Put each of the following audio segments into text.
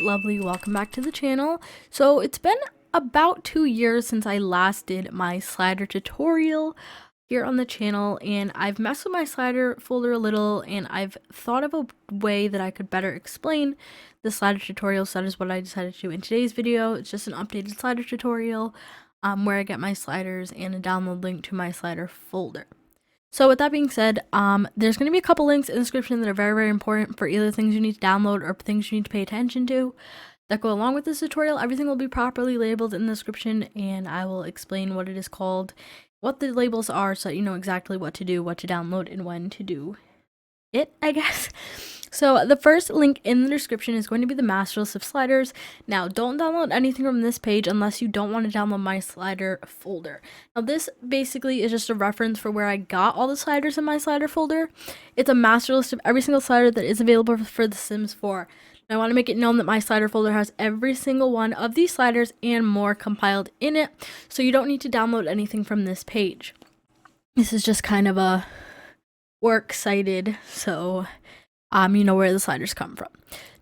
LegitLovely. Welcome back to the channel. So it's been about 2 years since I last did my slider tutorial here on the channel, and I've messed with my slider folder a little, and I've thought of a way that I could better explain the slider tutorial, so that is what I decided to do in today's video. It's just an updated slider tutorial where I get my sliders and a download link to my slider folder. So with that being said, there's going to be a couple links in the description that are very, very important for either things you need to download or things you need to pay attention to that go along with this tutorial. Everything will be properly labeled in the description, and I will explain what it is called, what the labels are, so that you know exactly what to do, what to download, and when to do it, I guess. So the first link in the description is going to be the master list of sliders. Now, don't download anything from this page unless you don't want to download my slider folder. Now, this basically is just a reference for where I got all the sliders in my slider folder. It's a master list of every single slider that is available for The Sims 4. I want to make it known that my slider folder has every single one of these sliders and more compiled in it, so you don't need to download anything from this page. This is just kind of a works cited, so you know where the sliders come from.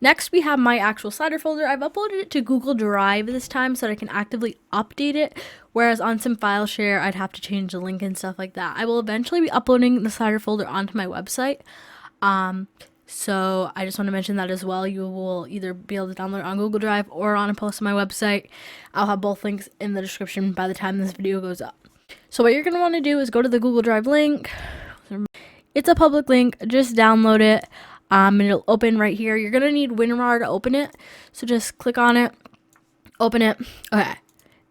Next, we have my actual slider folder. I've uploaded it to Google Drive this time so that I can actively update it, whereas on some file share, I'd have to change the link and stuff like that. I will eventually be uploading the slider folder onto my website. So I just want to mention that as well. You will either be able to download it on Google Drive or on a post on my website. I'll have both links in the description by the time this video goes up. So what you're going to want to do is go to the Google Drive link. It's a public link. Just download it. And it'll open right here. You're going to need WinRAR to open it. So just click on it. Open it. Okay.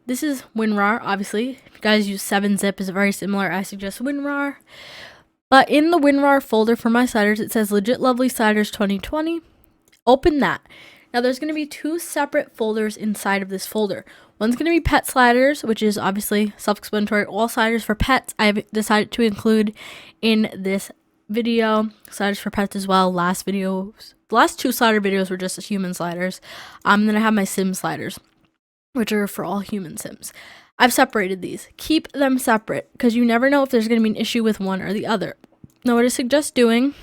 This is WinRAR, obviously. If you guys use 7-zip, it's very similar. I suggest WinRAR. But in the WinRAR folder for my sliders, it says LegitLovely Sliders 2020. Open that. Now, there's going to be two separate folders inside of this folder. One's going to be pet sliders, which is obviously self-explanatory. All sliders for pets I've decided to include in this video. Sliders for pets as well. The last two slider videos were just human sliders. Then I have my sim sliders, which are for all human sims. I've separated these. Keep them separate because you never know if there's going to be an issue with one or the other. Now, what I suggest doing,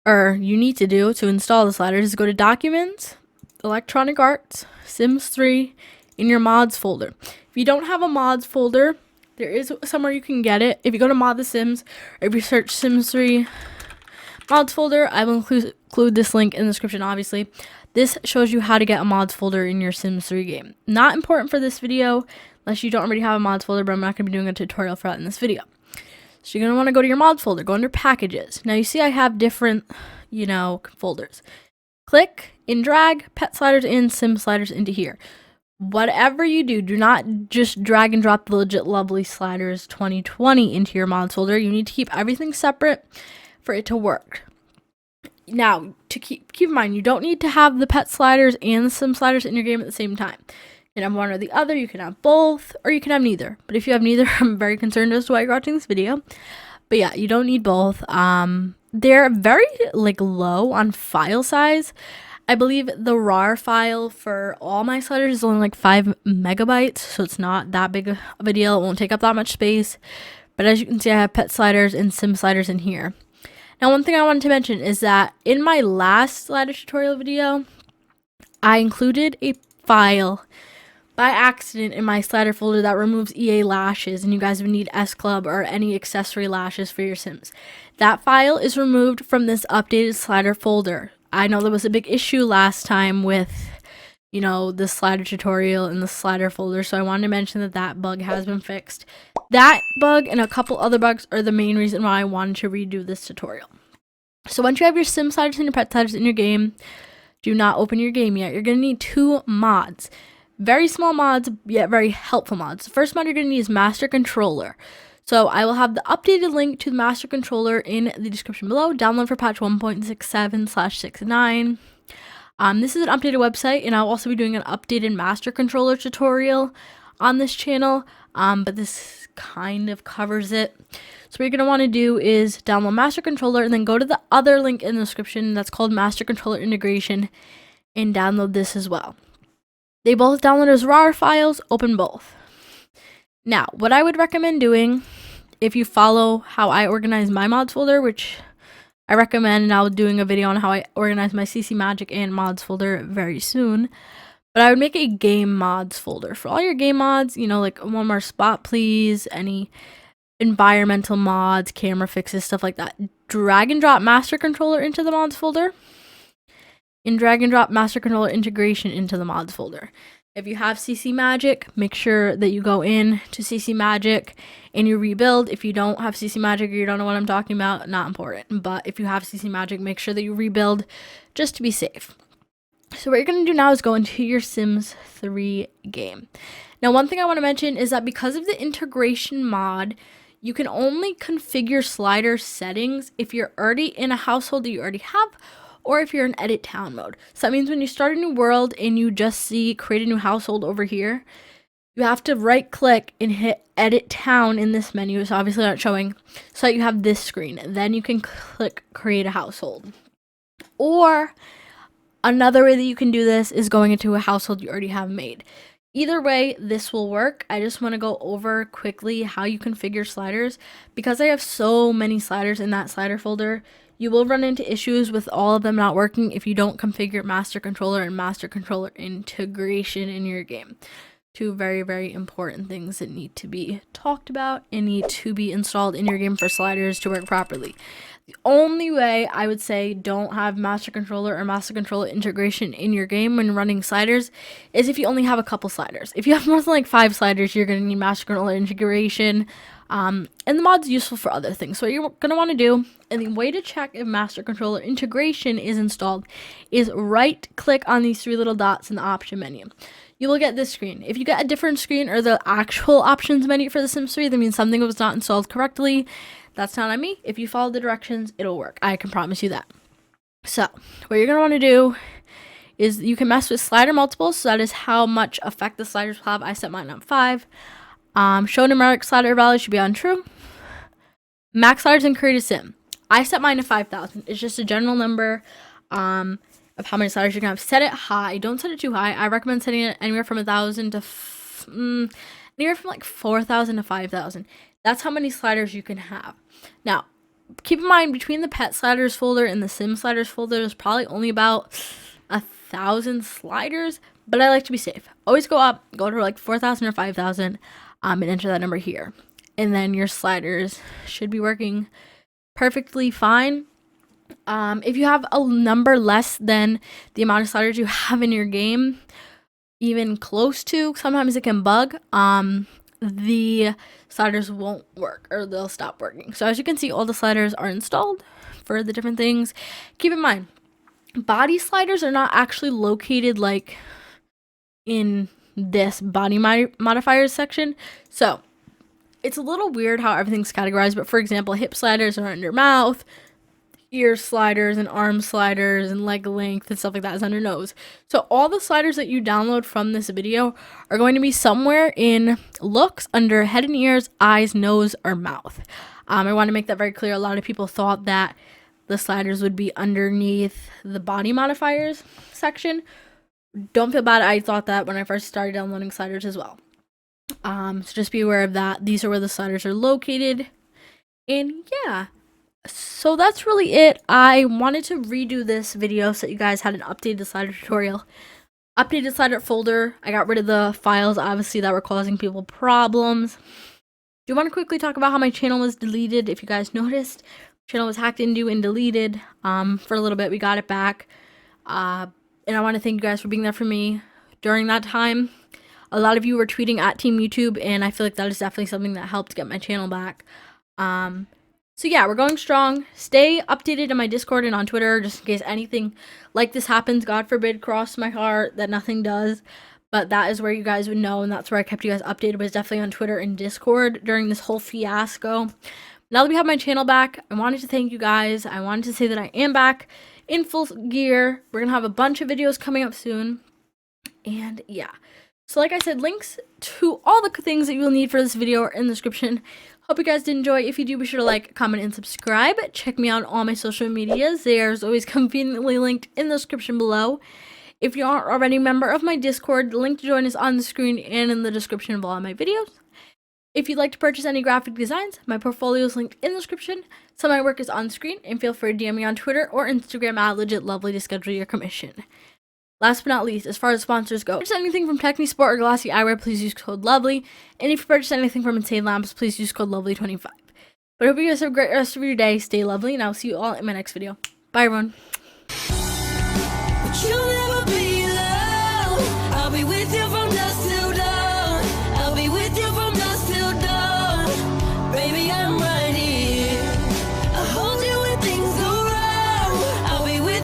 or you need to do to install the sliders, is go to Documents, Electronic Arts, Sims 3, in your mods folder. If you don't have a mods folder, there is somewhere you can get it. If you go to Mod the Sims, or if you search Sims 3 mods folder, I will include this link in the description, obviously. This shows you how to get a mods folder in your Sims 3 game. Not important for this video, unless you don't already have a mods folder, but I'm not going to be doing a tutorial for that in this video. So you're going to want to go to your mods folder, go under Packages. Now you see I have different, folders. Click and drag pet sliders and sim sliders into here. Whatever you do, do not just drag and drop the LegitLovely Sliders 2020 into your mods folder. You need to keep everything separate for it to work. Now, to keep in mind, you don't need to have the pet sliders and the sim sliders in your game at the same time. You can have one or the other, you can have both, or you can have neither. But if you have neither, I'm very concerned as to why you're watching this video. But yeah, you don't need both. They're very low on file size. I believe the RAR file for all my sliders is only 5 megabytes, so it's not that big of a deal. It won't take up that much space. But as you can see, I have pet sliders and sim sliders in here. Now, one thing I wanted to mention is that in my last slider tutorial video, I included a file by accident in my slider folder that removes EA lashes, and you guys would need S Club or any accessory lashes for your Sims. That file is removed from this updated slider folder. I know there was a big issue last time with, the slider tutorial and the slider folder, so I wanted to mention that bug has been fixed. That bug and a couple other bugs are the main reason why I wanted to redo this tutorial. So once you have your sim sliders and your pet sliders in your game, do not open your game yet. You're going to need 2 mods. Very small mods, yet very helpful mods. The first mod you're going to need is Master Controller. So I will have the updated link to the Master Controller in the description below. Download for patch 1.67/69. This is an updated website, and I'll also be doing an updated Master Controller tutorial on this channel. But this kind of covers it. So what you're going to want to do is download Master Controller and then go to the other link in the description that's called Master Controller Integration and download this as well. They both download as RAR files. Open both. Now, what I would recommend doing, if you follow how I organize my mods folder, which I recommend, and I'll be doing a video on how I organize my CC Magic and mods folder very soon. But I would make a game mods folder for all your game mods, you know, like one more spot please, any environmental mods, camera fixes, stuff like that. Drag and drop master controller into the mods folder, and drag and drop master controller integration into the mods folder. If you have CC Magic, make sure that you go in to CC Magic and you rebuild. If you don't have CC Magic or you don't know what I'm talking about, not important. But if you have CC Magic, make sure that you rebuild just to be safe. So what you're going to do now is go into your Sims 3 game. Now, one thing I want to mention is that because of the integration mod, you can only configure slider settings if you're already in a household that you already have, or if you're in edit town mode. So that means when you start a new world and you just see create a new household over here, you have to right click and hit edit town in this menu. It's obviously not showing, so that you have this screen. Then you can click create a household. Or another way that you can do this is going into a household you already have made. Either way, this will work. I just want to go over quickly how you configure sliders. Because I have so many sliders in that slider folder, you will run into issues with all of them not working if you don't configure master controller and master controller integration in your game. Two very, very important things that need to be talked about and need to be installed in your game for sliders to work properly. The only way I would say don't have master controller or master controller integration in your game when running sliders is if you only have a couple sliders. If you have more than like 5 sliders, you're going to need master controller integration. And the mod's useful for other things. So what you're going to want to do, and the way to check if master controller integration is installed, is right click on these 3 little dots in the option menu. You will get this screen. If you get a different screen or the actual options menu for The Sims 3, that means something was not installed correctly. That's not on me. If you follow the directions, it'll work. I can promise you that. So what you're going to want to do is you can mess with slider multiples. So that is how much effect the sliders will have. I set mine on 5. Show numeric slider value should be on true. Max sliders and create a sim. I set mine to 5,000. It's just a general number of how many sliders you're gonna have. Set it high. Don't set it too high. I recommend setting it anywhere from 1,000 to anywhere from like 4,000 to 5,000. That's how many sliders you can have. Now, keep in mind between the pet sliders folder and the sim sliders folder, there's probably only about 1,000 sliders. But I like to be safe. Always go up, go to like 4,000 or 5,000. And enter that number here. And then your sliders should be working perfectly fine. If you have a number less than the amount of sliders you have in your game, even close to, sometimes it can bug, the sliders won't work or they'll stop working. So as you can see, all the sliders are installed for the different things. Keep in mind, body sliders are not actually located like in this body modifiers section. So it's a little weird how everything's categorized, but for example, hip sliders are under mouth, ear sliders and arm sliders and leg length and stuff like that is under nose. So all the sliders that you download from this video are going to be somewhere in looks under head and ears, eyes, nose, or mouth. I want to make that very clear. A lot of people thought that the sliders would be underneath the body modifiers section. Don't feel bad. I thought that when I first started downloading sliders as well. So just be aware of that. These are where the sliders are located. And yeah, so that's really it. I wanted to redo this video so you guys had an updated slider tutorial. Updated slider folder. I got rid of the files, obviously, that were causing people problems. Do you want to quickly talk about how my channel was deleted? If you guys noticed, channel was hacked into and deleted for a little bit. We got it back. And I want to thank you guys for being there for me during that time. A lot of you were tweeting at Team YouTube, and I feel like that is definitely something that helped get my channel back. So yeah, we're going strong. Stay updated on my Discord and on Twitter, just in case anything like this happens. God forbid, cross my heart that nothing does. But that is where you guys would know, and that's where I kept you guys updated, was definitely on Twitter and Discord during this whole fiasco. Now that we have my channel back, I wanted to thank you guys. I wanted to say that I am back in full gear. We're gonna have a bunch of videos coming up soon. And yeah, so like I said, links to all the things that you will need for this video are in the description. Hope you guys did enjoy. If you do, be sure to like, comment, and subscribe. Check me out on all my social medias. There's always conveniently linked in the description below. If you aren't already a member of my Discord, the link to join is on the screen and in the description of all of my videos. If you'd like to purchase any graphic designs, my portfolio is linked in the description. Some of my work is on screen, and feel free to DM me on Twitter or Instagram at LegitLovely to schedule your commission. Last but not least, as far as sponsors go, if you purchase anything from TechniSport or Glossy Eyewear, please use code LOVELY. And if you purchase anything from Insane Lamps, please use code LOVELY25. But I hope you guys have a great rest of your day. Stay lovely, and I'll see you all in my next video. Bye, everyone.